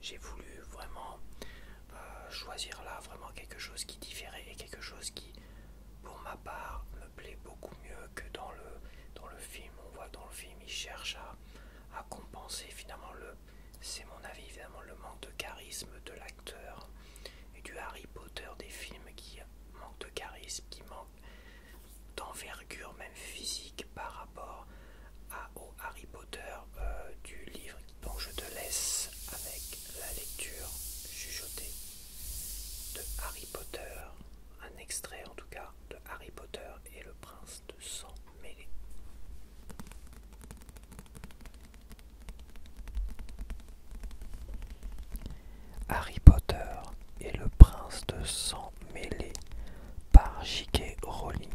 j'ai voulu vraiment choisir là vraiment quelque chose qui différait et quelque chose qui, pour ma part, me plaît beaucoup mieux que dans le film. On voit que dans le film, il cherche à compenser finalement c'est mon avis évidemment, le manque de charisme de l'acteur et du Harry Potter des films qui manque de charisme, qui manque d'envergure même physique par rapport au Harry Potter du livre. Donc je te laisse avec la lecture chuchotée de Harry Potter, un extrait en tout cas de Harry Potter et le prince de sang mêlé. Harry Potter et le prince de sang mêlé par J.K. Rowling.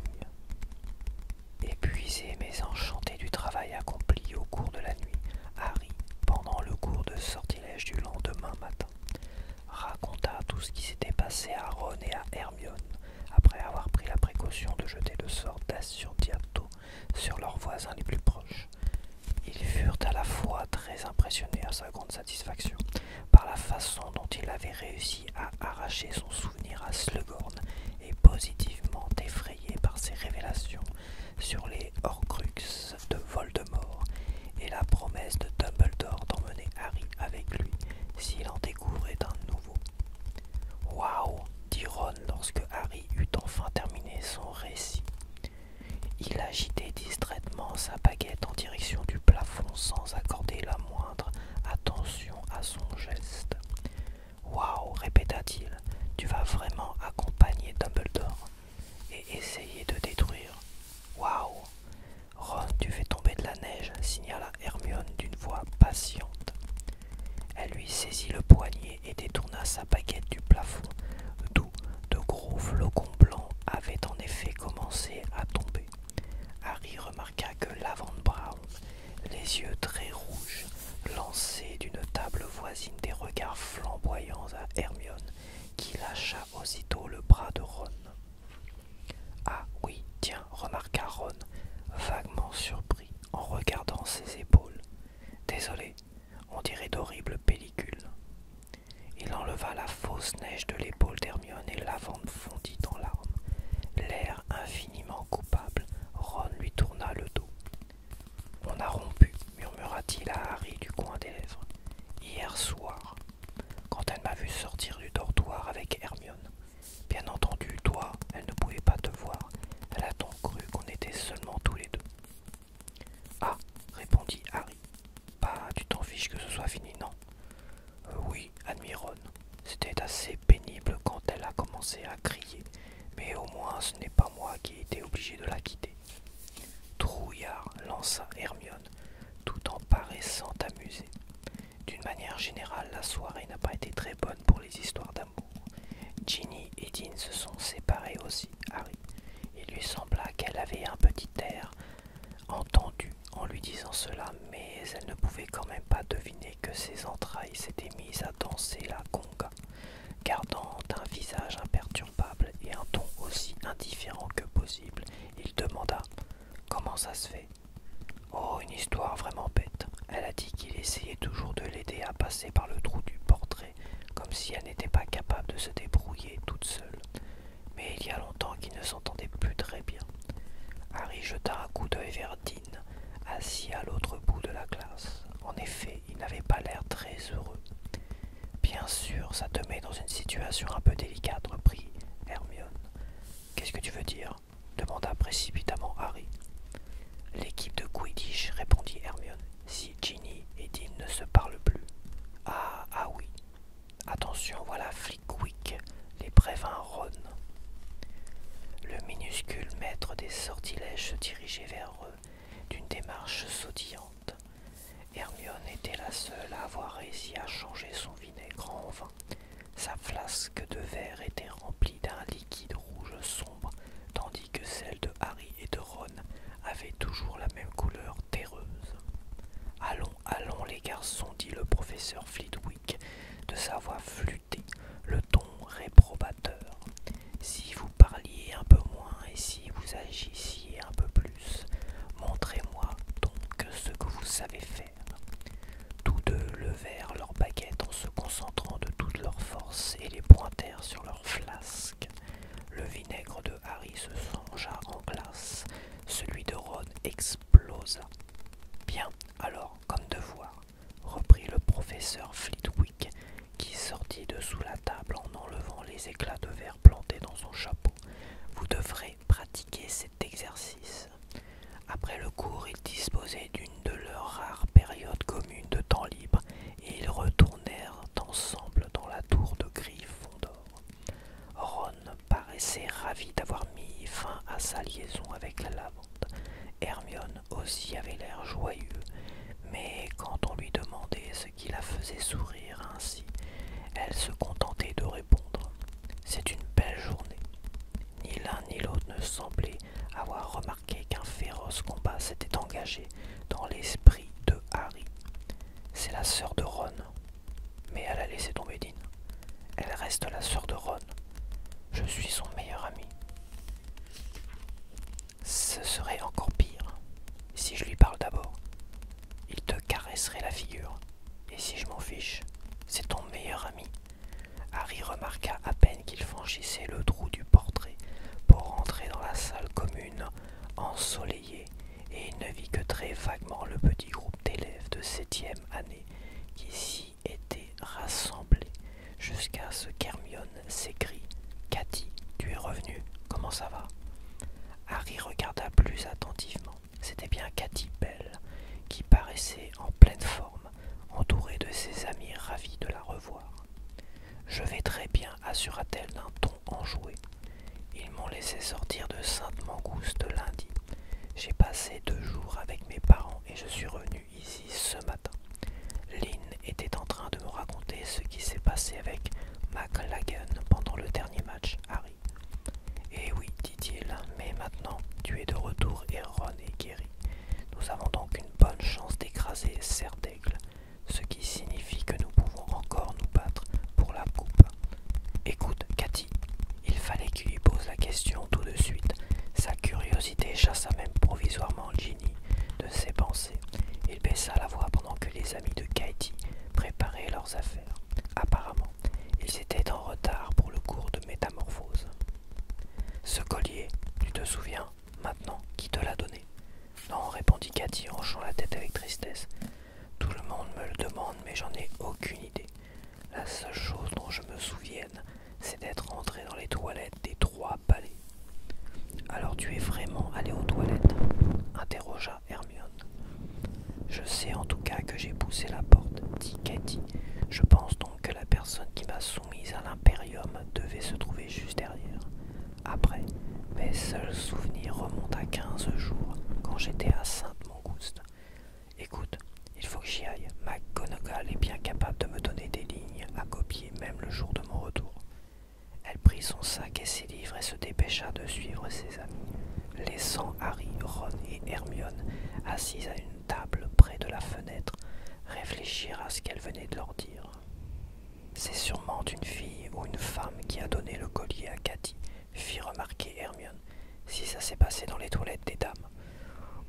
Épuisé mais enchanté du travail accompli au cours de la nuit, Harry, pendant le cours de sortilège du lendemain matin, raconta tout ce qui s'était passé à Ron et à Hermione après avoir pris la précaution de jeter le sort d'Assurdiato sur leurs voisins les plus proches. Ils furent à la fois très impressionnés à sa grande satisfaction par la façon dont il avait réussi à arracher son souvenir à Slughorn et positivement effrayés par ses révélations sur les Horcruxes de Voldemort et la promesse de Dumbledore d'emmener Harry avec lui s'il en découvrait un nouveau. « Waouh !» dit Ron lorsque Harry eut enfin terminé son récit. Il agitait distraitement sa baguette en direction du plafond sans accorder la moindre attention à son geste. « Waouh !» répéta-t-il, « tu vas vraiment accompagner Dumbledore et essayer de détruire. Waouh ! Ron, tu fais tomber de la neige, signala Hermione d'une voix patiente. Elle lui saisit le poignet et détourna sa baguette du plafond, d'où de gros flocons blancs avaient en effet commencé à tomber. Harry remarqua que Lavande Brown, les yeux très rouges, lançait d'une table voisine des regards flamboyants à Hermione, qui lâcha aussitôt le bras de Ron. « Ah oui, tiens, remarqua Ron, vaguement surpris en regardant ses épaules. « Désolé, on dirait d'horribles pellicules. » Il enleva la fausse neige de l'épaule d'Hermione et Lavande fondit en larmes. L'air infiniment coupable, Ron lui tourna le dos. « On a rompu, » murmura-t-il à Harry du coin des lèvres. « Hier soir, quand elle m'a vu sortir du dortoir avec Hermione. Bien entendu, toi, elle ne pouvait pas te voir. Elle a donc cru qu'on était seulement tous les deux. »« Ah, répondit Harry. Bah, tu t'en fiches que ce soit fini, non ?»« Oui, admit Ron. C'était assez pénible quand elle a commencé à crier, mais au moins ce n'est pas moi qui ai été obligé de la quitter. » Trouillard, lança Hermione, tout en paraissant amusée. D'une manière générale, la soirée n'a pas été très bonne pour les histoires d'amour. Ginny et Dean se sont séparés aussi, Harry. Il lui sembla qu'elle avait un petit air entendu en lui disant cela, mais elle ne pouvait quand même pas deviner que ses entrailles s'étaient mises à danser la conga, gardant un visage imperturbable et un ton aussi indifférent que possible. Il demanda « Comment ça se fait ?»« Oh, une histoire vraiment bête. Elle a dit qu'il essayait toujours de l'aider à passer par le trou du portrait, comme si elle n'était pas capable de se débrouiller toute seule. Mais il y a longtemps qu'ils ne s'entendaient plus très bien. » Harry jeta un coup d'œil vers Dean, assis à l'autre bout de la classe. En effet, il n'avait pas l'air très heureux. « Bien sûr, ça te met dans une situation un peu délicate, reprit Hermione. « Qu'est-ce que tu veux dire ?» demanda précipitamment Harry. « L'équipe de Quidditch, répondit Hermione, si Ginny et Dean ne se parlent plus. »« Ah oui. Attention, voilà Flickwick, les prévint Ron. » Le minuscule maître des sortilèges se dirigeait vers eux d'une démarche sautillante. Hermione était la seule à avoir réussi à changer son vinaigre en vin. Sa flasque de verre était remplie d'un liquide rouge sombre, tandis que celle de Harry et de Ron avait toujours la même couleur terreuse. « Allons, allons les garçons, dit le professeur Flitwick, de sa voix flûtée, le ton réprobateur. Si vous parliez un peu moins et si vous agissiez un peu plus, montrez-moi donc ce que vous savez faire. » Tous deux levèrent leur baguette en se concentrant explosa. Bien, alors, comme devoir, reprit le professeur Flitwick, qui sortit de sous la table en enlevant les éclats de verre plantés dans son chapeau. Vous devrez pratiquer cet exercice. Après le cours, ils disposaient d'une de leurs rares périodes communes de temps libre et ils retournèrent ensemble dans la tour de Gryffondor. Ron paraissait ravi d'avoir mis fin à sa liaison avec la lavande. Hermione aussi avait l'air joyeux, mais quand on lui demandait ce qui la faisait sourire ainsi, elle se contentait de répondre « C'est une belle journée ». Ni l'un ni l'autre ne semblait avoir remarqué qu'un féroce combat s'était engagé dans l'esprit de Harry. C'est la sœur de Ron. Mais elle a laissé tomber Dean. Elle reste la sœur de Ron. Je suis son meilleur ami. Ce serait encore pire si je lui parle d'abord. Il te caresserait la figure. Et si je m'en fiche, c'est ton meilleur ami. Harry remarqua à peine qu'il franchissait le trou du portrait pour rentrer dans la salle commune ensoleillée, et il ne vit que très vaguement le petit groupe d'élèves de 7e année qui s'y étaient rassemblés, jusqu'à ce qu'Hermione s'écrie « Cathy, tu es revenue, comment ça va ?» Harry regarda plus attentivement. C'était bien Cathy Bell, qui paraissait en pleine forme, entourée de ses amis ravis de la revoir. « Je vais très bien, assura-t-elle d'un ton enjoué. Ils m'ont laissé sortir de Sainte-Mangouste lundi. J'ai passé 2 jours avec mes parents et je suis revenu ici ce matin. Lynn était en train de me raconter ce qui s'est passé avec McLaggen pendant le dernier match, Harry. Eh oui, dit-il, mais maintenant tu es de retour et Ron est guéri. Nous avons donc une bonne chance d'écraser Serdaigle, ce qui signifie que nous pouvons encore nous battre pour la coupe. Écoute, Cathy, il fallait qu'il lui pose la question tout de suite. Sa curiosité chassa même provisoirement Ginny de ses pensées. Il baissa la voix pendant que les amis de Katie préparaient leurs affaires. Apparemment, ils étaient en retard pour le cours de métamorphose. Ce collier, tu te souviens, maintenant, qui te l'a donné? Non, répondit Cathy en hochant la tête avec tristesse. Tout le monde me le demande, mais j'en ai aucune idée. La seule chose dont je me souvienne, c'est d'être entré dans les toilettes des 3 balais. Alors tu es vraiment allé aux toilettes? Interrogea Hermione. Je sais en tout cas que j'ai poussé la porte, dit Katie. Je pense donc que la personne qui m'a soumise à l'impérium devait se trouver juste derrière. Après, mes seuls souvenirs remontent à 15 jours, quand j'étais à Sainte-Mangouste. Écoute, il faut que j'y aille. McGonagall est bien capable de me donner des lignes à copier même le jour de mon retour. Elle prit son sac et ses livres et se dépêcha de suivre ses amis, laissant Harry, Ron et Hermione assis à une table près de la fenêtre, réfléchir à ce qu'elle venait de leur dire. C'est sûrement une fille ou une femme qui a donné le collier à Cathy, fit remarquer Hermione, si ça s'est passé dans les toilettes des dames.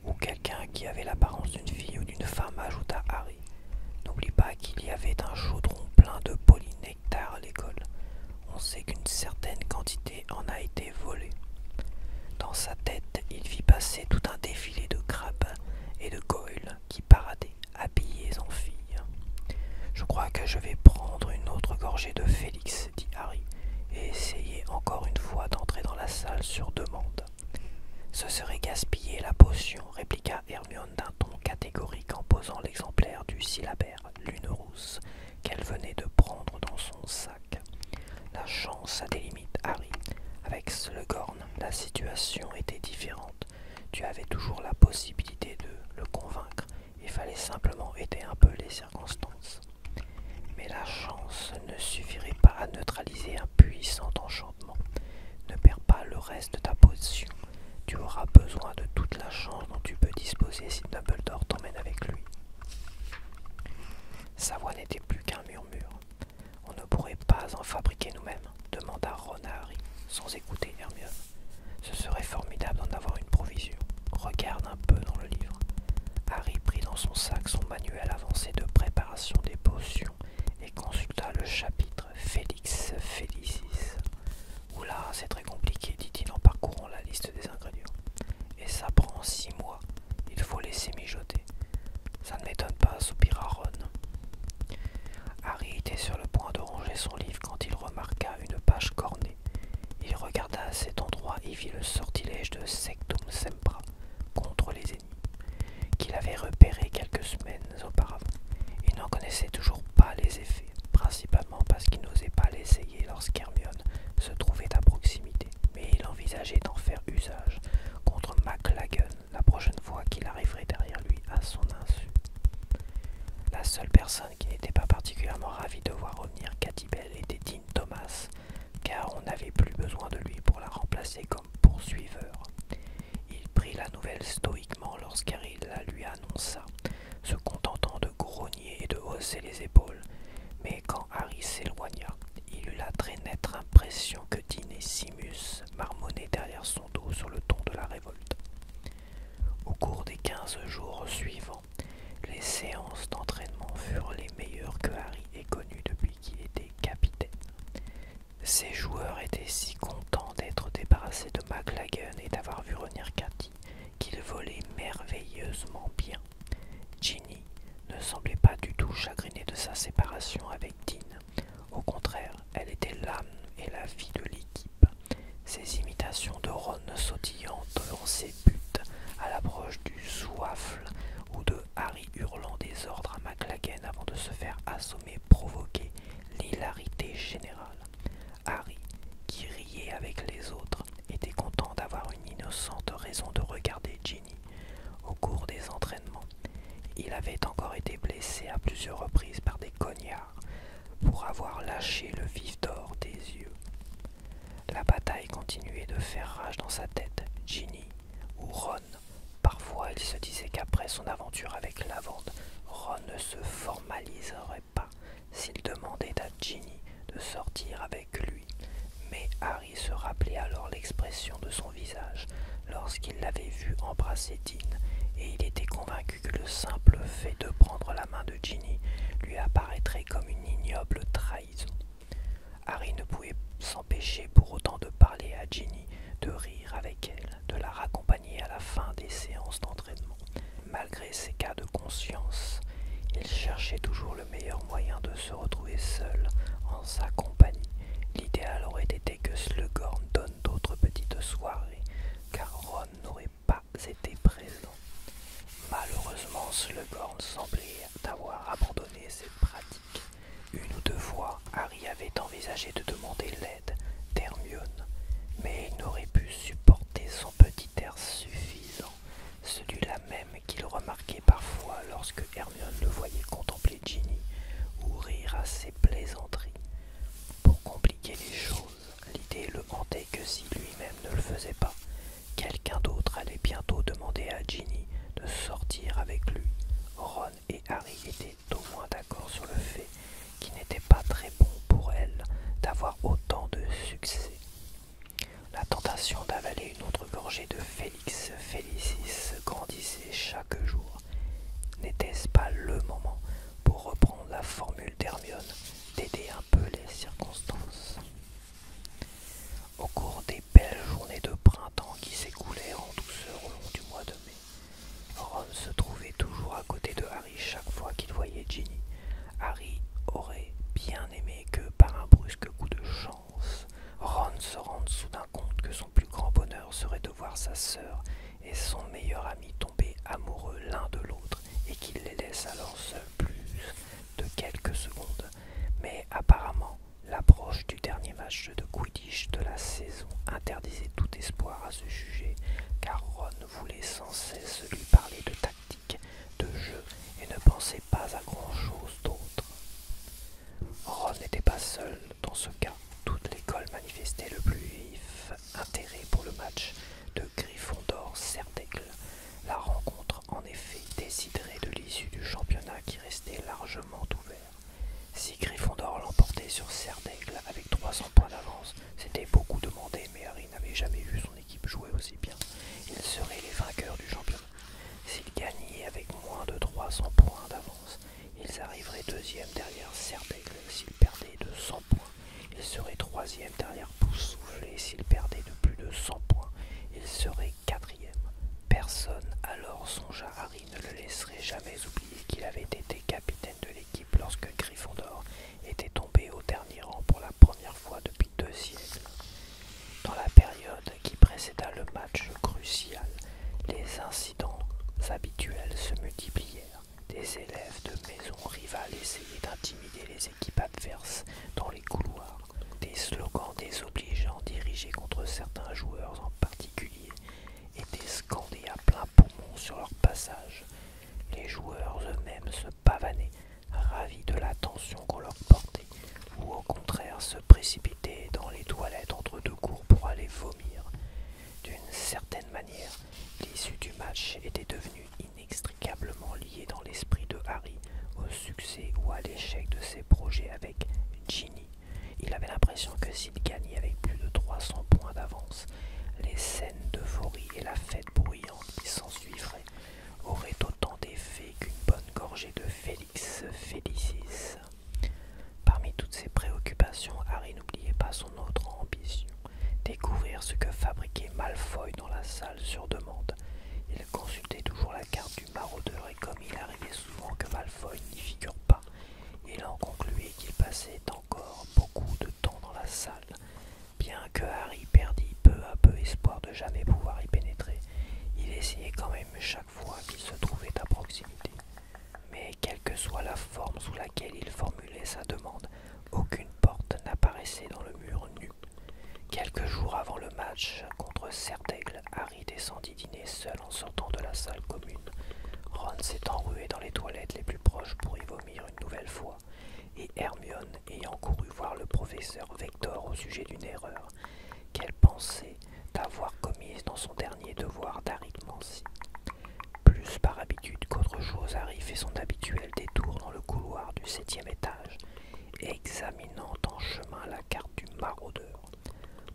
Ou quelqu'un qui avait l'apparence d'une fille ou d'une femme, ajouta Harry. N'oublie pas qu'il y avait un chaudron plein de polynectar à l'école. On sait qu'une certaine quantité en a été volée. Dans sa tête, il vit passer tout un défilé de crabes et de goyles qui paradaient, habillés en filles. Je crois que je vais prendre une autre gorgée de Félix, dit Harry, et essayer encore une fois d'entrer dans la salle sur demande. Ce serait gaspiller la potion, répliqua Hermione d'un ton catégorique en posant l'exemplaire du syllabaire Lune Rousse qu'elle venait de prendre dans son sac. La chance a des limites, Harry. Avec Slughorn, la situation était différente. Tu avais toujours la possibilité de le convaincre. Il fallait simplement aider un peu les circonstances. Mais la chance ne suffirait pas à neutraliser un puissant enchantement. Ne perds pas le reste de ta potion. Tu auras besoin de toute la chance dont tu peux disposer si Dumbledore t'emmène avec lui. Sa voix n'était plus qu'un murmure. On ne pourrait pas en fabriquer nous-mêmes, demanda Ron à Harry, sans écouter Hermione. Ce serait formidable d'en avoir une provision. Regarde un peu dans le livre. Harry prit dans son sac son manuel avancé de préparation des potions et consulta le chapitre Félix Félicis. Oula, c'est très compliqué, dit-il en parcourant la liste des ingrédients. Et ça prend 6 mois. personne qui n'était pas particulièrement ravie de voir revenir Katy Bell était Dean Thomas, car on n'avait plus besoin de lui pour la remplacer comme poursuiveur. Il prit la nouvelle stoïquement lorsqu'Harry la lui annonça, se contentant de grogner et de hausser les épaules. Mais quand Harry s'éloigna, il eut la très nette impression que Dean et Simus marmonnaient derrière son dos sur le ton de la révolte. Au cours des 15 jours suivants, les séances d'entraînement furent les meilleures que Harry ait connues depuis qu'il était capitaine. Ses joueurs étaient si contents d'être débarrassés de McLaggen et d'avoir vu revenir Katy qu'ils volaient merveilleusement bien. Ginny ne semblait pas du tout chagrinée de sa séparation avec Dean. Au contraire, elle était l'âme et la vie de l'équipe. Ses imitations de Ron sautillant devant ses buts à l'approche du souffle ou de Harry hurlant des ordres à McLaggen avant de se faire assommer provoquaient l'hilarité générale. Harry, qui riait avec les autres, était content d'avoir une innocente raison de regarder Ginny. Au cours des entraînements, il avait encore été blessé à plusieurs reprises par des cognards pour avoir lâché le vif d'or des yeux. La bataille continuait de faire rage dans sa tête. Ginny ou Ron. Parfois, il se disait qu'après son aventure avec Lavande, Ron ne se formaliserait pas s'il demandait à Ginny de sortir avec lui. Mais Harry se rappelait alors l'expression de son visage lorsqu'il l'avait vu embrasser Dean, et il était convaincu que le simple fait de prendre la main de Ginny lui apparaîtrait comme une ignoble trahison. Harry ne pouvait s'empêcher pour autant de parler à Ginny, de rire avec elle, de la raccompagner à la fin des séances d'entraînement. Malgré ses cas de conscience, il cherchait toujours le meilleur moyen de se retrouver seul en sa compagnie. L'idéal aurait été que Slughorn donne d'autres petites soirées, car Ron n'aurait pas été présent. Malheureusement, Slughorn semblait avoir abandonné cette pratique. Une ou deux fois, Harry avait envisagé de demander l'aide d'Hermione, mais il n'aurait pu supporter son petit air suffisant, celui-là même qu'il remarquait parfois lorsque Hermione le voyait contempler Ginny ou rire à ses plaisanteries. Pour compliquer les choses, l'idée le hantait que si lui-même ne le faisait pas, quelqu'un d'autre allait bientôt demander à Ginny de sortir avec lui. Ron et Harry étaient au moins d'accord sur le fait qu'il n'était pas très bon pour elle d'avoir autant de succès. La tentation d'avaler une autre gorgée de Félix Félicis grandissait chaque jour. N'était-ce pas le moment, pour reprendre la formule d'Hermione, d'aider un peu les circonstances? Au cours des belles journées de printemps qui s'écoulèrent en douceur au long du mois de mai, Ron se trouvait toujours à côté de Harry chaque fois qu'il voyait Ginny. Harry aurait bien aimé que, par un brusque coup de chance, Ron se rende soudain compte que son plus grand bonheur serait de voir sa sœur et son meilleur ami tomber amoureux l'un de l'autre et qu'il les laisse alors seuls plus de quelques secondes. Mais apparemment, l'approche du dernier match de Quidditch de la saison interdisait tout espoir à ce sujet, car Ron voulait sans cesse lui parler de tactique, de jeu, et ne pensait pas à grand-chose d'autre. Ron n'était pas seul dans ce cas. Toute l'école manifestait le plus vif intérêt pour le match de Gryffondor-Serdaigle. La rencontre, en effet, déciderait de l'issue du championnat qui restait largement ouvert. Si Gryffondor l'emportait sur Serdaigle avec 300 points d'avance, c'était beaucoup demandé, mais Harry n'avait jamais vu son équipe jouer aussi bien. Ils seraient les vainqueurs du championnat. S'ils gagnaient avec moins de 300 points d'avance, ils arriveraient deuxième derrière Serdaigle. S'ils perdaient de 100 points, ils seraient troisième derrière Poufsouffle, et s'ils perdaient de plus de 100 points, ils seraient quatrième. Personne alors songea Harry ne le laisserait jamais oublier qu'il avait été capitaine de l'équipe lorsque Gryffondor était tombé au dernier rang pour la première fois depuis 2 siècles. Dans la période qui précéda le match crucial, les incidents habituels se multiplièrent. Des élèves de maisons rivales essayaient d'intimider les équipes adverses dans les couloirs. Des slogans désobligeants dirigés contre certains joueurs en particulier étaient scandés à plein poumon sur leur passage. Les joueurs eux-mêmes se pavanaient, l'attention qu'on leur portait, ou au contraire se précipiter dans les toilettes entre deux cours pour aller vomir. D'une certaine manière, l'issue du match était devenue inextricablement liée dans l'esprit de Harry au succès ou à l'échec de ses projets avec Ginny. Il avait l'impression que s'il gagnait avec plus de 300 points d'avance, les scènes d'euphorie et la fête bruyante qui s'ensuivraient auraient autant d'effet qu'une bonne gorgée de Félix Félicis. Parmi toutes ses préoccupations, Harry n'oubliait pas son autre ambition, découvrir ce que fabriquait Malfoy dans la salle sur demande. Il consultait toujours la carte du maraudeur et comme il arrivait souvent que Malfoy n'y figure pas, il en concluait qu'il passait encore beaucoup de temps dans la salle. Bien que Harry perdît peu à peu espoir de jamais pouvoir y pénétrer, il essayait quand même chaque fois qu'il se trouvait à proximité. Mais quelle que soit la forme sous laquelle il formulait sa demande, aucune porte n'apparaissait dans le mur nu. Quelques jours avant le match contre Serdaigle, Harry descendit dîner seul en sortant de la salle commune. Ron s'est enrué dans les toilettes les plus proches pour y vomir une nouvelle fois, et Hermione ayant couru voir le professeur Vector au sujet d'une erreur qu'elle pensait avoir commise dans son dernier devoir d'arithmancie. Plus par habitude qu'autre chose, Harry fait son habituel détour dans le couloir du 7e étage, examinant en chemin la carte du maraudeur.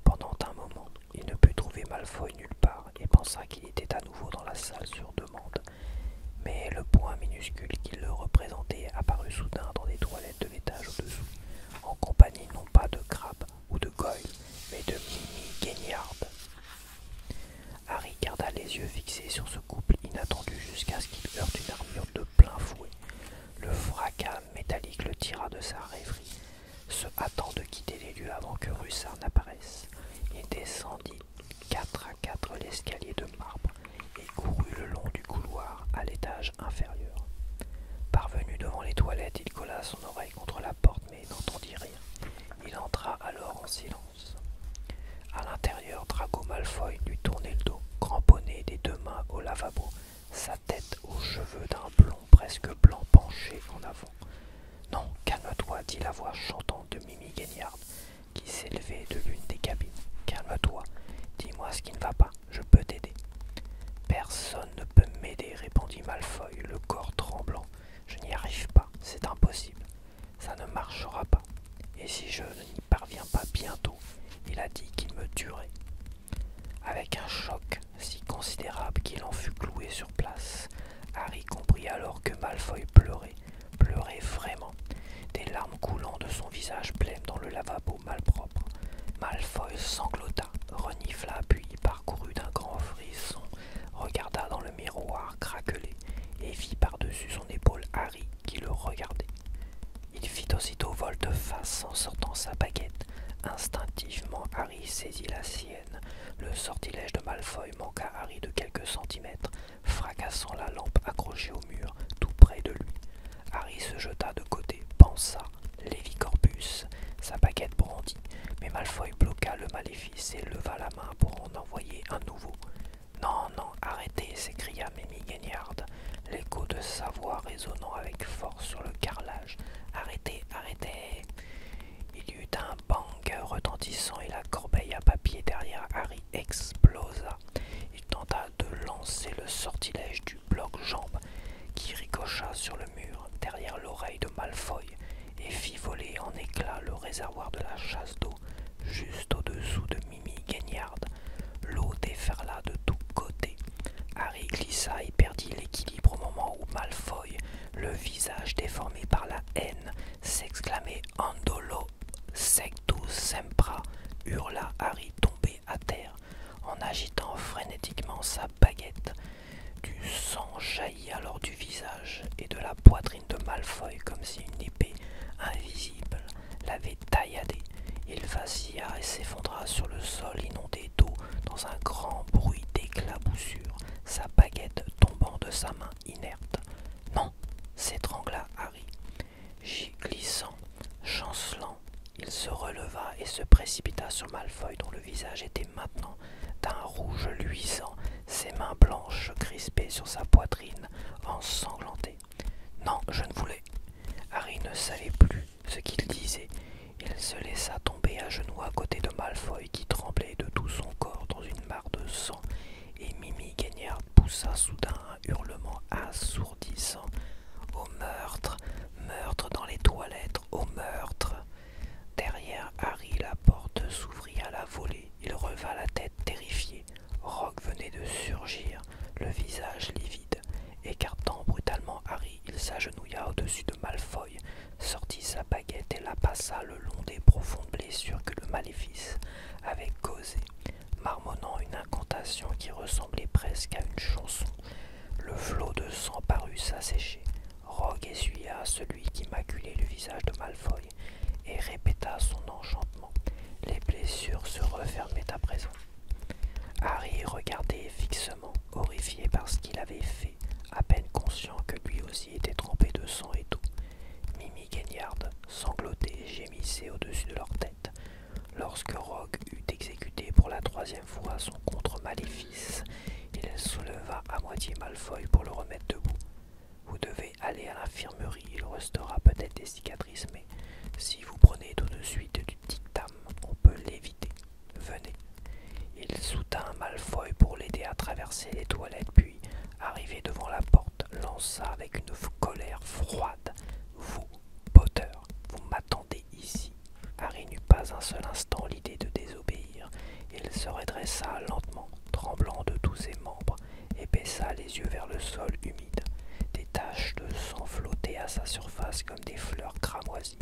Pendant un moment, il ne put trouver Malfoy nulle part et pensa qu'il était à nouveau dans la salle sur demande. Mais le point minuscule qui le représentait apparut soudain dans les toilettes de l'étage au-dessous, en compagnie non pas de Crabbe ou de Goyle, mais de Mimi Guignard. Harry garda les yeux fixés sur ce couple inattendu jusqu'à ce qu'il heurte une armure de plein fouet. Le fracas métallique le tira de sa rêverie, se hâtant de quitter les lieux avant que Russard n'apparaisse. Il descendit 4 à 4 l'escalier de marbre et courut le long du couloir à l'étage inférieur. Parvenu devant les toilettes, il colla son oreille contre la porte mais n'entendit rien. Il entra alors en silence. À l'intérieur, Draco Malfoy lui tournait le dos, cramponné des deux mains au lavabo, sa tête aux cheveux d'un blond presque blanc penché en avant. « Non, calme-toi, dit la voix chantante de Mimi Guignard, qui s'élevait de l'une des cabines. « Calme-toi, dis-moi ce qui ne va pas, je peux t'aider. »« Personne ne peut m'aider, répondit Malfoy, le corps tremblant. Je n'y arrive pas, c'est impossible. Ça ne marchera pas. Et si je n'y parviens pas bientôt, il a dit qu'il me tuerait. » Avec un choc si considérable qu'il en fut cloué sur place, Harry comprit alors que Malfoy pleurait vraiment, des larmes coulant de son visage blême dans le lavabo malpropre. Malfoy sanglota, renifla puis parcourut d'un grand frisson, regarda dans le miroir craquelé et vit par-dessus son épaule Harry qui le regardait. Il fit aussitôt volte-face en sortant sa baguette. Instinctivement, Harry saisit la sienne. Le sortilège de Malfoy manqua Harry de quelques centimètres, fracassant la lampe accrochée au mur tout près de lui. Harry se jeta de côté, pensa, Levi Corpus, sa baguette brandie, mais Malfoy bloqua le maléfice et leva la main pour en envoyer un nouveau. « Non, non, arrêtez !» s'écria Mimi Guignard, l'écho de sa voix résonnant avec force sur le carrelage. « Arrêtez, arrêtez !» Il y eut un bang retentissant et la corbeille à papier derrière Harry explosa. Il tenta de lancer le sortilège du bloc-jambe qui ricocha sur le mur derrière l'oreille de Malfoy et fit voler en éclats le réservoir de la chasse d'eau juste au-dessous de Mimi Guignard. L'eau déferla de tous côtés. Harry glissa et perdit l'équilibre au moment où Malfoy, le visage déformé par la haine, s'exclamait « Andolo sectus sempra » hurla Harry tombé à terre en agitant frénétiquement sa baguette. Du sang jaillit alors du visage et de la poitrine de Malfoy comme si une épée invisible l'avait tailladé. Il vacilla et s'effondra sur le sol inondé d'eau dans un grand bruit d'éclaboussure, sa baguette tombant de sa main inerte. « Non !» s'étrangla Harry. Glissant, chancelant, il se releva et se précipita sur Malfoy dont le visage était maintenant d'un rouge luisant, ses mains blanches crispées sur sa poitrine, ensanglantées. « Non, je ne voulais... » Harry ne savait plus ce qu'il disait. Il se laissa tomber à genoux à côté de Malfoy qui tremblait de tout son corps dans une mare de sang, et Mimi Gagnard poussa soudain un hurlement assourdissant. Au meurtre, meurtre dans les toilettes, au meurtre. Derrière Harry, la porte s'ouvrit à la volée. Il releva la tête terrifié. Rogue venait de surgir, le visage livide. Écartant brutalement Harry, il s'agenouilla au-dessus de Malfoy, sortit sa baguette et la passa le long des profondes blessures que le maléfice avait causées, marmonnant une incantation qui ressemblait presque à une chanson. Le flot de sang parut s'assécher. Rogue essuya celui qui maculait le visage de Malfoy et répéta son enchantement. Les blessures se refermaient à présent. Harry regardait fixement, horrifié par ce qu'il avait fait, à peine conscient que lui aussi était trempé de sang et d'eau. Mimi Gagnard sanglotait et gémissait au-dessus de leur tête. Lorsque Rogue eut exécuté pour la 3e fois son contre-maléfice, il souleva à moitié Malfoy pour le remettre debout. Vous devez aller à l'infirmerie, il restera peut-être des cicatrices, mais si vous prenez tout de suite du dictame, on peut l'éviter. Venez. Il soutint Malfoy pour l'aider à traverser les toilettes, puis, arrivé devant la porte, lança avec une colère froide. Vous, Potter, vous m'attendez ici. Harry n'eut pas un seul instant l'idée de désobéir. Il se redressa lentement, tremblant de tous ses membres, et baissa les yeux vers le sol humide. Des taches de sang flottaient à sa surface comme des fleurs cramoisies.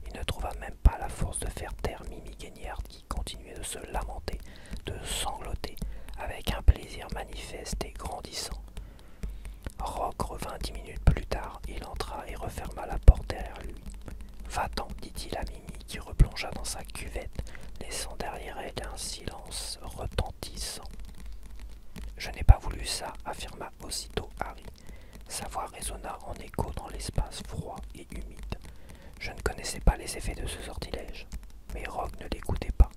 Il ne trouva même pas la force de faire taire Mimi Gagnard qui continuait de se lamenter, de sangloter, avec un plaisir manifeste et grandissant. Rogue revint 10 minutes plus tard. Il entra et referma la porte derrière lui. « Va-t'en » dit-il à Mimi qui replongea dans sa cuvette, laissant derrière elle un silence retentissant. « Je n'ai pas voulu ça » affirma aussitôt Harry. Sa voix résonna en écho dans l'espace froid et humide. Je ne connaissais pas les effets de ce sortilège, mais Rogue ne l'écoutait pas.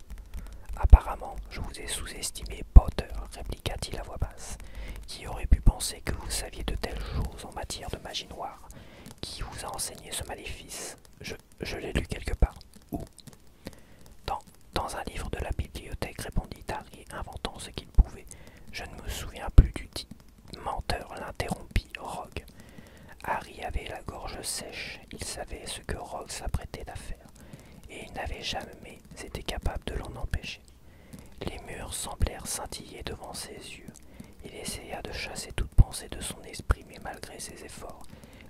Apparemment, je vous ai sous-estimé, Potter, répliqua-t-il à voix basse. Qui aurait pu penser que vous saviez de telles choses en matière de magie noire? Qui vous a enseigné ce maléfice? Je l'ai lu quelque part. Où? Dans un livre de la bibliothèque, répondit Harry, inventant ce qu'il pouvait. Je ne me souviens plus du dit. Menteur, l'interrompit Rogue. Harry avait la gorge sèche. Il savait ce que Rogue s'apprêtait à faire, et il n'avait jamais été capable de l'en empêcher. Les murs semblèrent scintiller devant ses yeux. Il essaya de chasser toute pensée de son esprit, mais malgré ses efforts,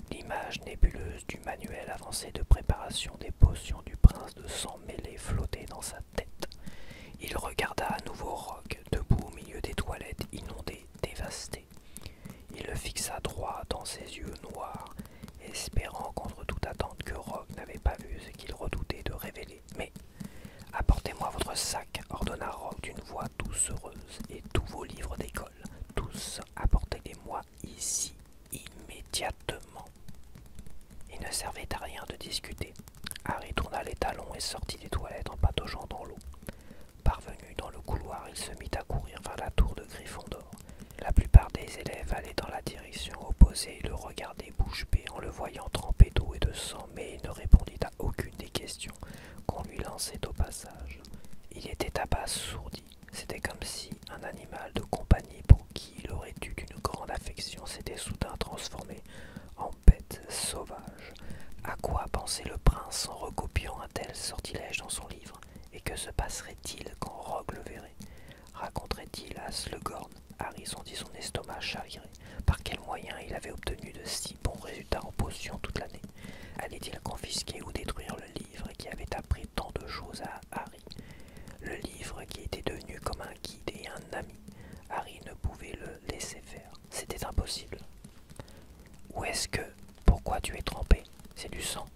l'image nébuleuse du manuel avancé de préparation des potions du prince de sang mêlé flottait dans sa tête. Il regarda à nouveau Rogue, debout au milieu des toilettes, inondé, dévasté. Il le fixa droit dans ses yeux noirs, espérant contre toute attente que Rogue n'avait pas vu ce qu'il redoutait de révéler. Mais « Apportez-moi votre sac » ordonna Rogue d'une voix doucereuse, « et tous vos livres d'école. Tous, apportez-les-moi ici, immédiatement. » Il ne servait à rien de discuter. Harry tourna les talons et sortit des toilettes en pataugeant dans l'eau. Parvenu dans le couloir, il se mit à courir vers la tour de Gryffondor. La plupart des élèves allaient dans la direction opposée et le regardaient bouche bée en le voyant trempé d'eau et de sang, mais il ne répondit à aucune des questions qu'on lui lançait au passage. Il était abasourdi. C'était comme si un animal de compagnie pour qui il aurait eu d'une grande affection s'était soudain transformé en bête sauvage. À quoi pensait le prince en recopiant un tel sortilège dans son livre? Et que se passerait-il quand Rogue le verrait? Raconterait-il à Slughorn? Harry sentit son estomac chaviré. Par quel moyen il avait obtenu de si bons résultats en potions toute l'année? Allait-il confisquer ou détruire le livre qui avait appris tant de choses à Harry? Le livre qui était devenu comme un guide et un ami. Harry ne pouvait le laisser faire. C'était impossible. Où est-ce que... Pourquoi tu es trempé? C'est du sang.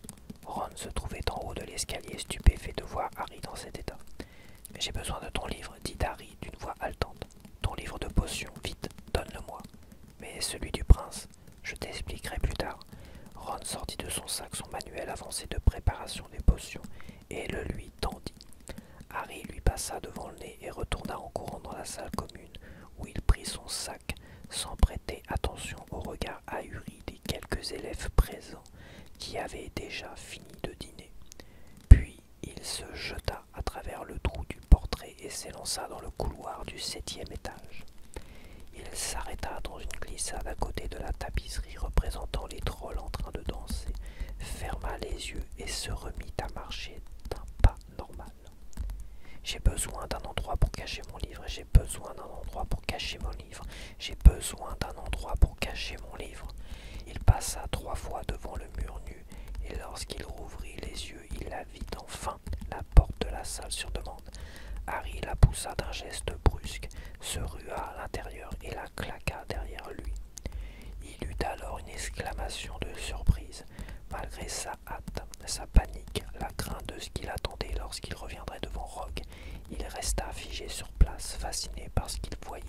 Ron se trouvait en haut de l'escalier, stupéfait de voir Harry dans cet état. « J'ai besoin de ton livre, » dit Harry d'une voix haletante. « Ton livre de potions, vite, donne-le-moi. »« Mais celui du prince, je t'expliquerai plus tard. » Ron sortit de son sac son manuel avancé de préparation des potions et le lui tendit. Harry lui passa devant le nez et retourna en courant dans la salle commune, où il prit son sac, sans prêter attention au regard ahuri des quelques élèves présents qui qui avait déjà fini de dîner. Puis il se jeta à travers le trou du portrait et s'élança dans le couloir du 7e étage. Il s'arrêta dans une glissade à côté de la tapisserie représentant les trolls en train de danser, ferma les yeux et se remit à marcher d'un pas normal. J'ai besoin d'un endroit pour cacher mon livre, j'ai besoin d'un endroit pour cacher mon livre, j'ai besoin d'un endroit pour cacher mon livre. Il passa 3 fois devant le mur nu, et lorsqu'il rouvrit les yeux, il la vit enfin, la porte de la salle sur demande. Harry la poussa d'un geste brusque, se rua à l'intérieur et la claqua derrière lui. Il eut alors une exclamation de surprise. Malgré sa hâte, sa panique, la crainte de ce qui l'attendait lorsqu'il reviendrait devant Rogue, il resta figé sur place, fasciné par ce qu'il voyait.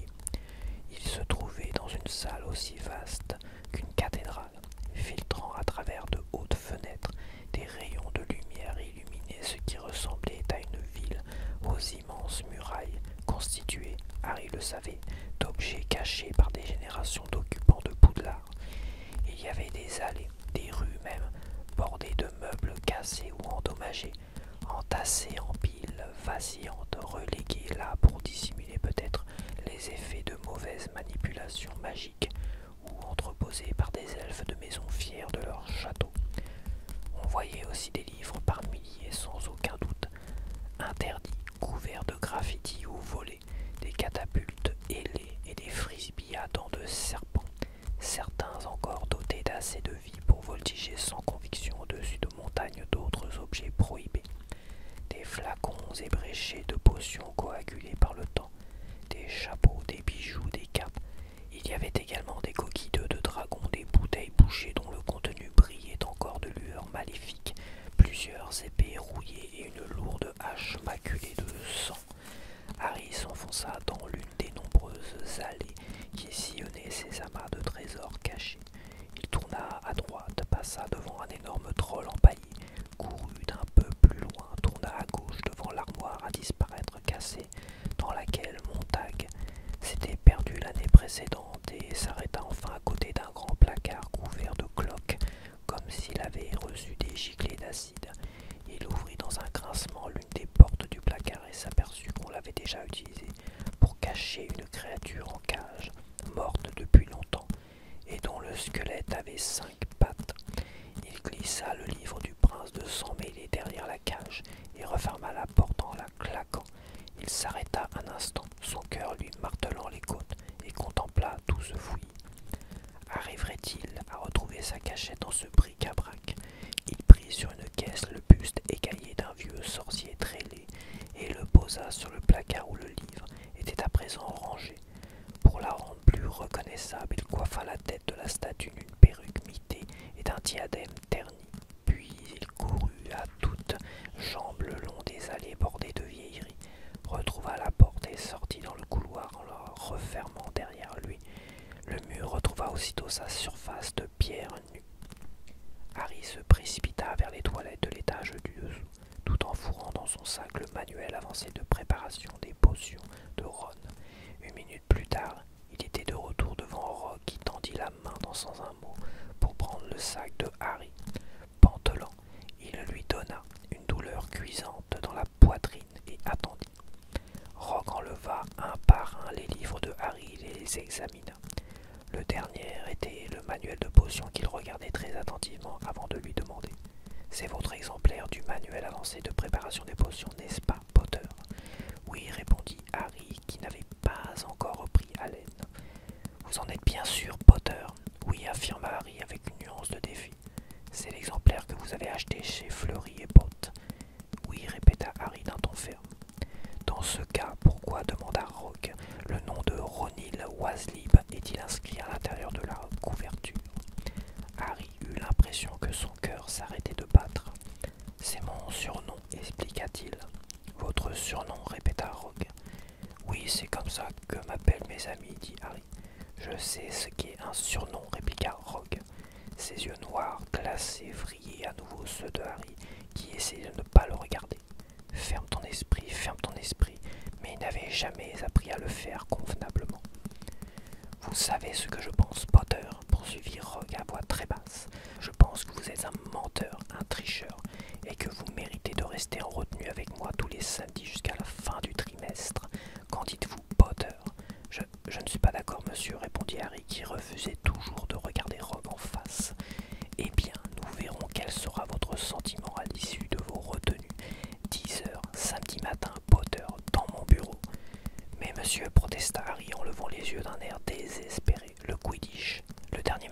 Il se trouvait dans une salle aussi vaste qu'une cathédrale, filtrant à travers de hautes fenêtres des rayons de lumière illuminaient ce qui ressemblait à une ville aux immenses murailles constituées, Harry le savait, d'objets cachés par des générations d'occupants de Poudlard. Il y avait des allées, des rues même, bordées de meubles cassés ou endommagés, entassés en piles vacillantes, relégués là pour dissimuler peut-être les effets de mauvaises manipulations magiques, ou entreposés par des elfes de maison fiers de leur château. On voyait aussi des livres par milliers sans aucun doute, interdits, couverts de graffitis ou volés, des catapultes ailées et des frisbees à dents de serpent, certains encore dotés d'assez de vie pour voltiger sans conviction au-dessus de montagnes d'autres objets prohibés, des flacons ébréchés de potions coagulées par le temps, des chapeaux, des bijoux, des capes. Il y avait également des coquilles d'œufs de dragon, des bouteilles bouchées dont le contenu brillait encore de lueurs maléfiques, plusieurs épées rouillées et une lourde hache maculée de sang. Harry s'enfonça dans l'une des nombreuses allées qui sillonnaient ces amas de trésors cachés. Il tourna à droite, passa devant un énorme troll empaillé, courut d'un peu plus loin, tourna à gauche devant l'armoire à disparaître cassée, dans laquelle Montag s'était perdu l'année précédente et s'arrêta enfin à côté d'un grand placard couvert de cloques, comme s'il avait reçu des giclées d'acide. Il ouvrit dans un grincement l'une des portes du placard et s'aperçut qu'on l'avait déjà utilisée pour cacher une créature en cage, morte depuis longtemps, et dont le squelette avait 5 pattes. Il glissa le livre du prince de sang mêlé derrière la cage et referma la porte en la claquant. Il s'arrêta un instant, son cœur lui martelant les côtes, et contempla tout ce fouillis. Arriverait-il à retrouver sa cachette dans ce bric-à-brac? Il prit sur une caisse le buste écaillé d'un vieux sorcier très laid et le posa sur le placard où le livre était à présent rangé. Pour la rendre plus reconnaissable, il coiffa la tête de la statue d'une perruque mitée et d'un diadème terni. Puis il courut à toutes jambes le long des allées bordées de vieilleries, retrouva la porte et sortit dans le couloir en la refermant derrière lui. Le mur retrouva aussitôt sa surface de pierre nue. Harry se précipita vers les toilettes de l'étage du dessous, tout en fourrant dans son sac le manuel avancé de préparation des potions de Ron. 1 minute plus tard, il était de retour devant Rogue qui tendit la main sans un mot pour prendre le sac de Harry. Pantelant, il lui donna une douleur cuisante dans la poitrine et attendit. Rogue enleva un par un les livres de Harry et les examina. Le dernier était le manuel de potions qu'il regardait très attentivement avant de lui demander. « C'est votre exemplaire du manuel avancé de préparation des potions, n'est-ce pas, Potter ?» « Oui, répondit Harry, qui n'avait pas encore repris haleine. « Vous en êtes bien sûr, Potter ?» « Oui, affirma Harry avec une nuance de défi. « C'est l'exemplaire que vous avez acheté chez Fleury et Potte. »« Oui, répéta Harry d'un ton ferme. « Dans ce cas, pourquoi, demanda Rogue, le nom de Ronil Waslib est-il inscrit à l'intérieur de la couverture ?» Harry eut l'impression que son cœur s'arrêtait de battre. « C'est mon surnom, expliqua-t-il. »« Votre surnom, répéta Rogue. »« Oui, c'est comme ça que m'appellent mes amis, dit Harry. »« Je sais ce qu'est un surnom, répliqua Rogue. » Ses yeux noirs, glacés, vrillaient à nouveau ceux de Harry, qui essayait de ne pas le regarder. « ferme ton esprit, mais il n'avait jamais appris à le faire convenablement. »« Vous savez ce que je pense, Potter, poursuivit Rogue à voix très basse. Je pense que vous êtes un menteur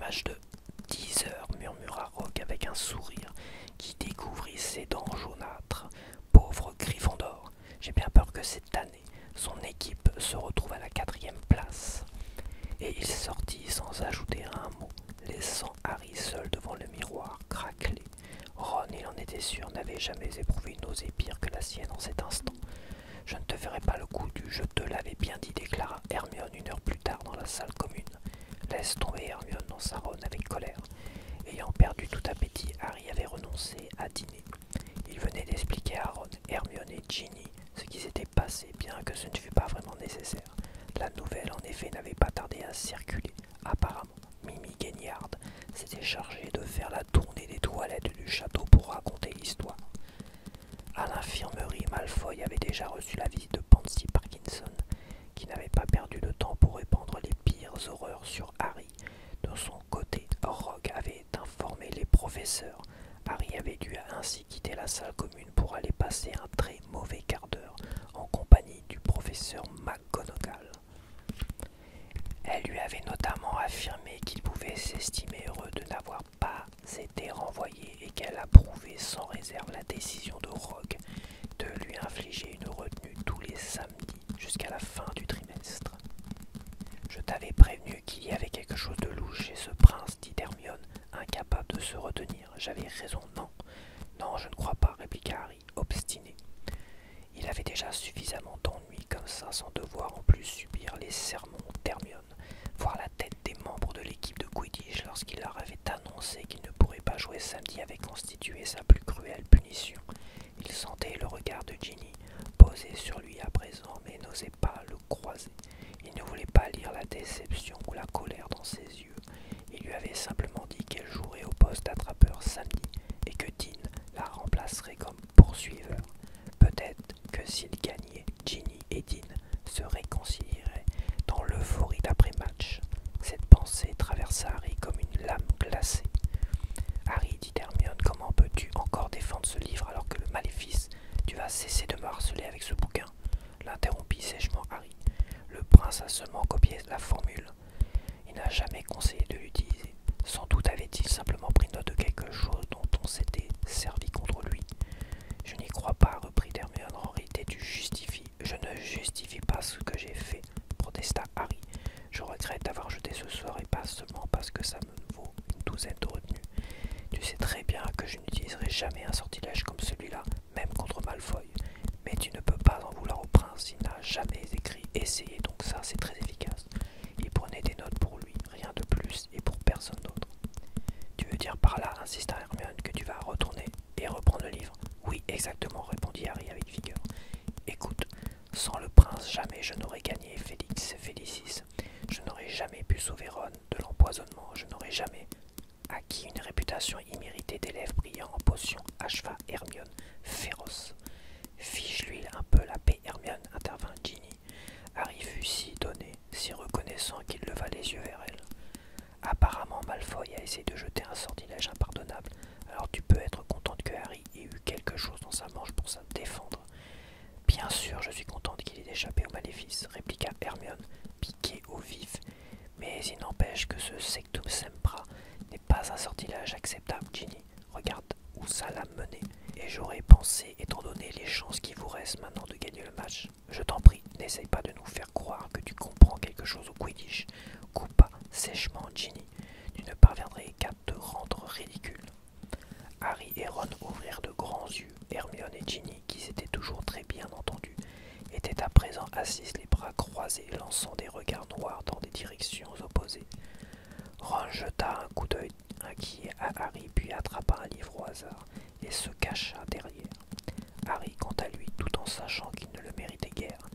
match de 10 heures, murmura Rogue avec un sourire qui découvrit ses dents jaunâtres. Pauvre Gryffondor, j'ai bien peur que cette année, son équipe se retrouve à la 4e place. Et il sortit sans ajouter un mot, laissant Harry seul devant le miroir, craquelé. Ron, il en était sûr, n'avait jamais éprouvé une nausée pire que la sienne en cet instant. « Je ne te ferai pas le coup du je te l'avais bien dit », déclara Hermione 1 heure plus tard dans la salle commune. « Laisse tomber, Hermione », lança Ron avec colère. Ayant perdu tout appétit, Harry avait renoncé à dîner. Il venait d'expliquer à Ron, Hermione et Ginny ce qui s'était passé, bien que ce ne fût pas vraiment nécessaire. La nouvelle, en effet, n'avait pas tardé à circuler. Apparemment, Mimi Guignard s'était chargée de faire la tournée des toilettes du château pour raconter l'histoire. À l'infirmerie, Malfoy avait déjà reçu la visite de Pansy Parkinson, qui n'avait pas perdu de temps pour répandre les pires horreurs sur Harry. De son côté, Rogue avait informé les professeurs. Harry avait dû ainsi quitter la salle commune pour aller passer un très mauvais quart d'heure en compagnie du professeur McGonagall. Elle lui avait notamment affirmé qu'il pouvait s'estimer heureux de n'avoir pas été renvoyé et qu'elle approuvait sans réserve la décision de Rogue de lui infliger une retenue tous les samedis jusqu'à la fin du trimestre. « Je t'avais prévenu qu'il y avait quelque chose de louche chez ce prince, dit Hermione, incapable de se retenir. J'avais raison, non. Non, je ne crois pas, répliqua Harry, obstiné. Il avait déjà suffisamment d'ennuis comme ça sans devoir en plus subir les sermons d'Hermione. Voir la tête des membres de l'équipe de Quidditch lorsqu'il leur avait annoncé qu'il ne pourrait pas jouer samedi avait constitué sa plus cruelle punition. Il sentait le regard de Ginny posé sur lui à présent, mais n'osait pas le croiser. Il ne voulait pas lire la déception ou la colère dans ses yeux. Il lui avait simplement dit qu'elle jouerait au poste d'attrapeur samedi et que Dean la remplacerait comme poursuiveur. Peut-être que s'il gagnait, Ginny et Dean se réconcilieraient dans l'euphorie d'après-match. Cette pensée traversa Harry comme une lame glacée. « Harry, dit Hermione, comment peux-tu encore défendre ce livre alors que le maléfice, tu vas cesser de me harceler avec ce bouquin ?» l'interrompit sèchement Harry. Le prince a seulement copié la formule. Il n'a jamais conseillé de l'utiliser. Sans doute avait-il simplement pris note de quelque chose dont on s'était servi contre lui. Je n'y crois pas, reprit Hermione. En réalité, tu justifies. Je ne justifie pas ce que j'ai fait, protesta Harry. Je regrette d'avoir jeté ce sort et pas seulement parce que ça me vaut une douzaine de retenues. Tu sais très bien que je n'utiliserai jamais un sortilège comme celui-là, même contre Malfoy. Mais tu ne peux pas en vouloir au prince, il n'a jamais essayé, donc ça c'est très efficace. Il prenait des notes pour lui, rien de plus et pour personne d'autre. Tu veux dire par là, insista Hermione, que tu vas retourner et reprendre le livre? Oui, exactement, répondit Harry avec vigueur. Écoute, sans le prince, jamais je n'aurais gagné Félix Félicis. Je n'aurais jamais pu sauver Ron de l'empoisonnement, je n'aurais jamais acquis une réputation imméritée d'élève brillant en potions, acheva Hermione, féroce. Fiche-lui un peu la paix, Hermione, intervint Ginny. Harry fut si étonné, si reconnaissant qu'il leva les yeux vers elle. Apparemment, Malfoy a essayé de jeter un sortilège impardonnable, alors tu peux être contente que Harry ait eu quelque chose dans sa manche pour se défendre. Bien sûr, je suis contente qu'il ait échappé au maléfice, répliqua Hermione, piquée au vif. Mais il n'empêche que ce Sectum Sempra n'est pas un sortilège acceptable, Ginny. Regarde où ça l'a mené. Et j'aurais pensé, étant donné les chances qui vous restent maintenant de gagner le match, je t'en prie, n'essaye pas de nous faire croire que tu comprends quelque chose au Quidditch. Coupa sèchement Ginny. Tu ne parviendrais qu'à te rendre ridicule. Harry et Ron ouvrirent de grands yeux. Hermione et Ginny, qui s'étaient toujours très bien entendus, étaient à présent assises les bras croisés, lançant des regards noirs dans des directions opposées. Ron jeta un coup d'œil inquiet à Harry, puis attrapa un livre au hasard et se cacha derrière. Harry, quant à lui, tout en sachant qu'il ne le méritait guère,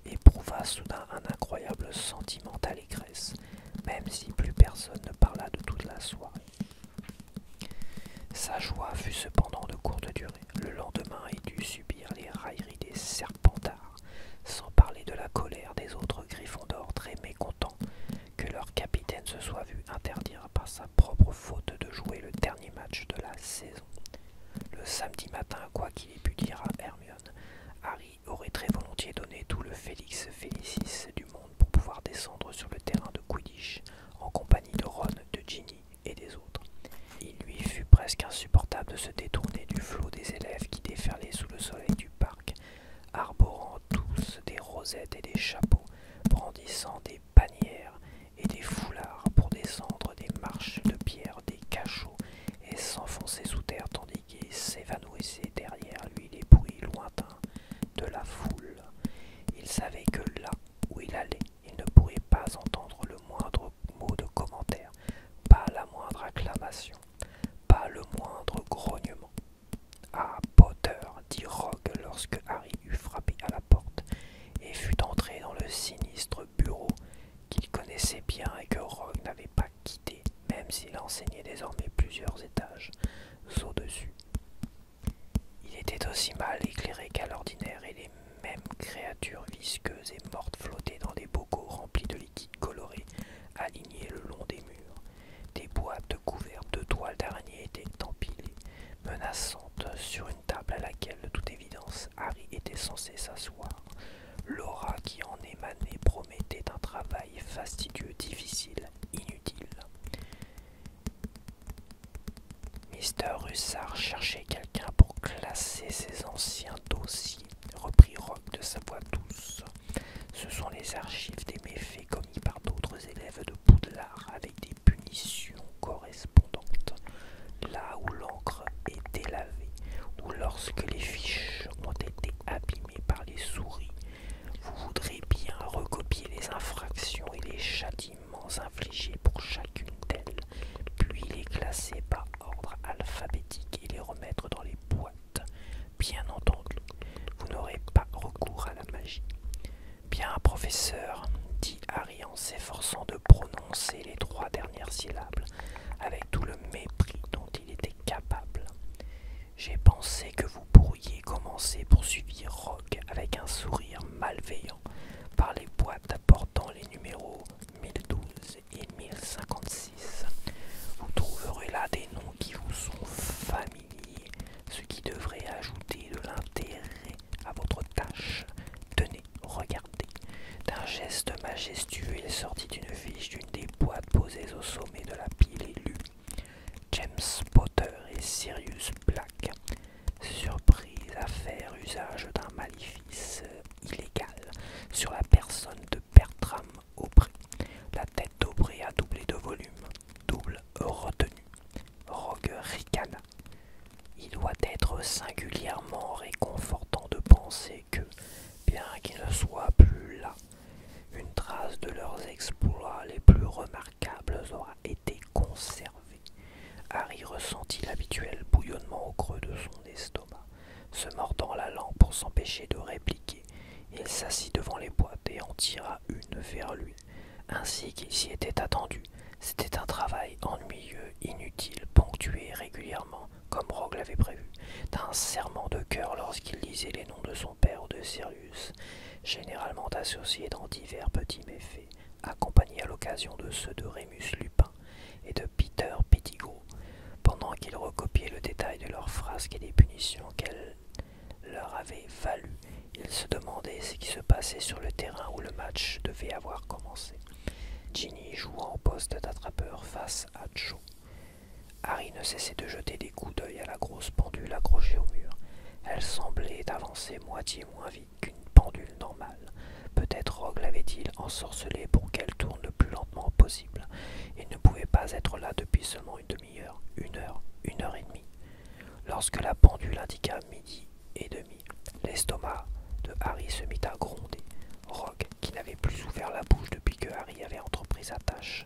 éprouva soudain un incroyable sentiment d'allégresse, même si plus personne ne parla de toute la soirée. Sa joie fut cependant de courte durée. Le lendemain, il dut subir les railleries des Serpentards, sans parler de la colère des autres Gryffondors très mécontents que leur capitaine se soit vu interdire par sa propre faute de jouer le dernier match de la saison. Le samedi matin, quoi qu'il ait pu dire à Hermione, Harry aurait très volontiers donné tout le Félix Félicis du monde pour pouvoir descendre sur le terrain de Quidditch en compagnie de Ron, de Ginny presque insupportable de se détourner du flot des élèves qui déferlaient sous le soleil du parc, arborant tous des rosettes et des chapeaux, brandissant des panières et des foulards pour descendre des marches de pierre, des cachots et s'enfoncer sous terre tandis qu'il s'évanouissait derrière lui les bruits lointains de la foule. Il savait que là où il allait, il ne pourrait pas entendre le moindre mot de commentaire, pas la moindre acclamation, pas le moindre grognement. « Ah, Potter !» dit Rogue lorsque Harry eut frappé à la porte et fut entré dans le sinistre bureau qu'il connaissait bien et que Rogue n'avait pas quitté, même s'il enseignait désormais plusieurs étages au-dessus. Il était aussi mal éclairé qu'à l'ordinaire et les mêmes créatures visqueuses et mortes flottaient dans des bocaux remplis de liquide coloré alignés le long des murs. Des boîtes couvertes de toiles d'araignée étaient empilées, menaçantes sur une table à laquelle, de toute évidence, Harry était censé s'asseoir. L'aura qui en émanait promettait un travail fastidieux, difficile, inutile. Mr. Russard cherchait quelqu'un pour classer ses anciens dossiers, reprit Rogue de sa voix douce. Ce sont les archives des méfaits commis par d'autres élèves de Poudlard avec des punitions correspondantes. Là où l'encre est délavée, ou lorsque les fiches ont été abîmées par les souris, vous voudrez bien recopier les infractions et les châtiments infligés pour chacune d'elles, puis les classer par ordre alphabétique et les remettre dans les boîtes. Bien entendu, vous n'aurez pas recours à la magie. Bien, professeur, dit Harry en s'efforçant de prononcer les 3 dernières syllabes avec tout le mépris dont il était capable. J'ai pensé que vous pourriez commencer, poursuivit Rogue avec un sourire malveillant, par les boîtes portant les numéros 1012 et 1056. Vous trouverez là des noms qui vous sont familiers, ce qui devrait ajouter de l'intérêt à votre tâche. Tenez, regardez. D'un geste majestueux, il sortit une fiche d'une des boîtes posées au sommet de la pile et lut James Potter et Sirius Black, surprise à faire usage d'un maléfice illégal sur la personne de Bertram Aubrey. La tête d'Aubrey a doublé de volume, double retenue. Rogue ricana. Il doit être singulièrement réconfortant de penser que, bien qu'il ne soit plus là, une trace de leurs exploits les plus remarquables aura été conservée. Harry ressentit l'habituel bouillonnement au creux de son estomac. Se mordant la langue pour s'empêcher de répliquer, il s'assit devant les boîtes et en tira une vers lui, ainsi qu'il s'y était attendu. C'était un travail ennuyeux, inutile, ponctué régulièrement, comme Rogue l'avait prévu, d'un serrement de cœur lorsqu'il lisait les noms de son père ou de Sirius, généralement associés dans divers petits méfaits, accompagnés à l'occasion de ceux de Rémus Lupin et de Peter Pettigrew, pendant qu'il recopiait le détail de leurs frasques et des punitions qu'elles leur avaient values. Il se demandait ce qui se passait sur le terrain où le match devait avoir commencé. Ginny jouant au poste d'attrapeur face à Cho. Harry ne cessait de jeter des coups d'œil à la grosse pendule accrochée au mur. Elle semblait avancer moitié moins vite qu'une pendule normale. Peut-être Rogue l'avait-il ensorcelée pour qu'elle tourne le plus lentement possible. Il ne pouvait pas être là depuis seulement une demi-heure, une heure et demie. Lorsque la pendule indiqua 12h30, l'estomac de Harry se mit à gronder. Rogue, qui n'avait plus ouvert la bouche depuis que Harry avait entrepris sa tâche,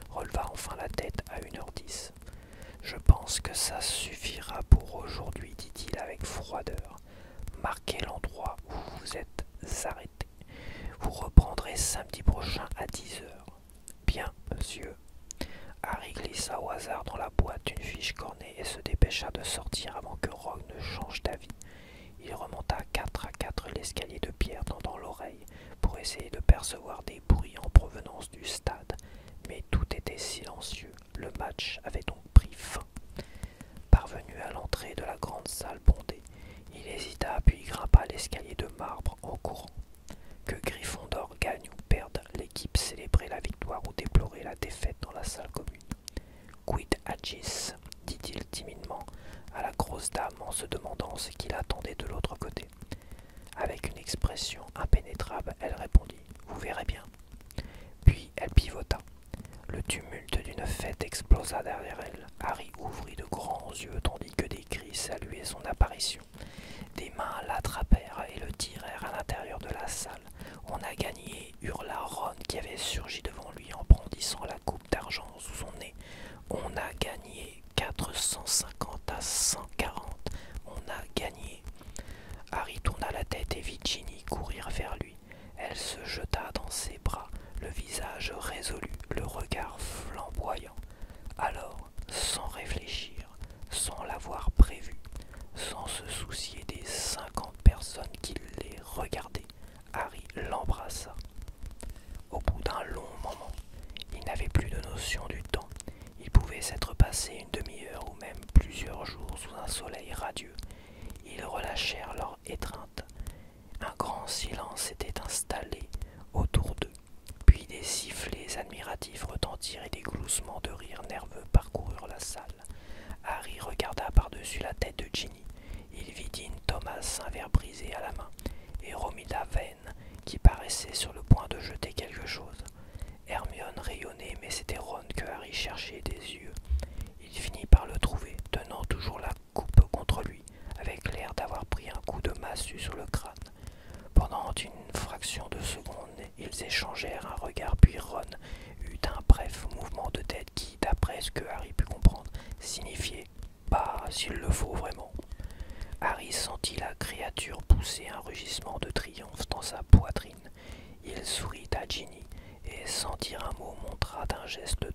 releva enfin la tête à 1h10. « Je pense que ça suffira pour aujourd'hui, dit-il avec froideur. Marquez l'endroit où vous vous êtes arrêté. Vous reprendrez samedi prochain à 10h. Bien, monsieur. Harry glissa au hasard dans la boîte une fiche cornée et se dépêcha de sortir avant que Rogue ne change d'avis. Il remonta 4 à 4 l'escalier de pierre tendant l'oreille pour essayer de percevoir des bruits en provenance du stade, mais tout était silencieux. Le match avait donc pris fin. Parvenu à l'entrée de la grande salle bondée, il hésita puis grimpa l'escalier de marbre en courant. Que Gryffondor gagne ou perde, l'équipe célébrait la victoire ou déplorait la défaite dans la salle commune. « Quid agis ?» dit-il timidement à la grosse dame en se demandant ce qu'il attendait de l'autre côté. Avec une expression impénétrable, elle répondit « Vous verrez bien ». Puis elle pivota. Le tumulte d'une fête explosa derrière elle. Harry ouvrit de grands yeux tandis que des cris saluaient son apparition. Des mains l'attrapèrent et le tirèrent à l'intérieur de la salle. « On a gagné !» hurla Ron qui avait surgi devant lui en brandissant la coupe d'argent sous son nez. « On a gagné 450 à 140. On a gagné !» Harry tourna la tête et vit Ginny courir vers lui. Elle se jeta dans ses bras, le visage résolu, le regard flamboyant. Alors, sans réfléchir, sans l'avoir prévu, sans se soucier des 50 personnes qui les regardaient, Harry l'embrassa. Au bout d'un long moment, il n'avait plus de notion du temps. Il pouvait s'être passé une demi-heure ou même plusieurs jours sous un soleil radieux. Ils relâchèrent leur étreinte. Un grand silence s'était installé autour d'eux. Puis des sifflets admiratifs retentirent et des gloussements de rire nerveux parcoururent la salle. Harry regarda par-dessus la tête de Ginny. Il vit Dean Thomas, un verre brisé à la main, et Romilda Vane, qui paraissait sur le point de jeter quelque chose. Hermione rayonnait, mais c'était Ron que Harry cherchait des yeux. Il finit par le trouver, tenant toujours la coupe contre lui, avec l'air d'avoir pris un coup de massue sur le crâne. Pendant une fraction de seconde, ils échangèrent un regard, puis Ron eut un bref mouvement de tête qui, d'après ce que Harry put comprendre, signifiait « Bah, s'il le faut vraiment ». Harry sentit la créature pousser un rugissement de triomphe dans sa poitrine. Il sourit à Ginny et, sans dire un mot, montra d'un geste